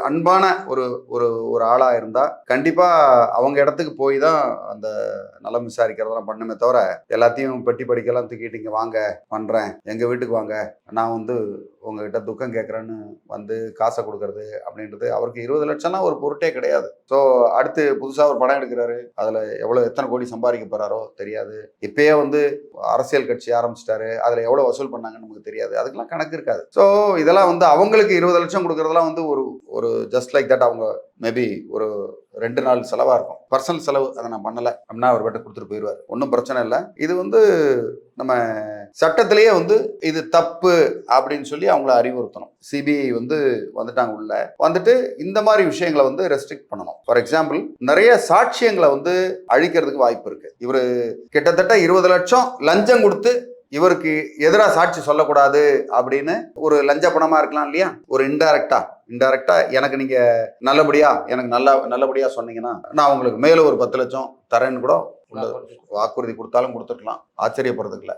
அன்பான ஒரு ஒரு ஒரு ஆளா இருந்தா கண்டிப்பா அவங்க இடத்துக்கு போய் தான் அந்த நலம் விசாரிக்கிறதெல்லாம் பண்ணுமே தவிர எல்லாத்தையும் பெட்டி படிக்கலாம் தூக்கிட்டு இங்க வாங்க பண்றேன், எங்க வீட்டுக்கு வாங்க, நான் வந்து உங்ககிட்ட துக்கம் கேட்கறேன்னு வந்து காசை கொடுக்கறது அப்படின்றது அவருக்கு 20 லட்சம்னா ஒரு பொருட்டே கிடையாது. ஸோ அடுத்து புதுசா ஒரு படம் எடுக்கிறாரு, அதுல எத்தனை கோடி சம்பாதிக்க போறாரோ தெரியாது. இப்பயே வந்து அரசியல் கட்சி ஆரம்பிச்சிட்டாரு, அதுல எவ்வளவு வசூல் பண்ணாங்கன்னு நமக்கு தெரியாது. அதுக்கெல்லாம் கணக்கு இருக்காது. ஸோ இதெல்லாம் வந்து அவங்களுக்கு 20 லட்சம் கொடுக்கறதெல்லாம் வந்து ஒரு ஒரு ஜஸ்ட் லைக் தட் அவங்க மேபி ஒரு 2 நாள் செலவா இருக்கும். பர்சனல் செலவு, அதை நான் பண்ணல அப்படின்னா அவர் கிட்ட கொடுத்துட்டு போயிடுவார், ஒன்றும் பிரச்சனை இல்லை. இது வந்து நம்ம சட்டத்திலேயே வந்து இது தப்பு அப்படின்னு சொல்லி அவங்கள அறிவுறுத்தணும். சிபிஐ வந்து வந்துட்டாங்க உள்ள, வந்துட்டு இந்த மாதிரி விஷயங்களை வந்து ரெஸ்ட்ரிக்ட் பண்ணணும். ஃபார் எக்ஸாம்பிள், நிறைய சாட்சியங்களை வந்து அழிக்கிறதுக்கு வாய்ப்பு இருக்கு. இவரு கிட்டத்தட்ட 20 லட்சம் லஞ்சம் கொடுத்து இவருக்கு எதிராக சாட்சி சொல்லக்கூடாது அப்படின்னு ஒரு லஞ்ச பணமா இருக்கலாம் இல்லையா, ஒரு இன்டைரக்டா எனக்கு நீங்க எனக்கு நல்லபடியா சொன்னீங்கன்னா நான் உங்களுக்கு மேல ஒரு 10 லட்சம் தரேன்னு கூட வாக்குறுதி கொடுத்தாலும் கொடுத்துருக்கலாம். ஆச்சரியப்படுறதுக்கு இல்லை.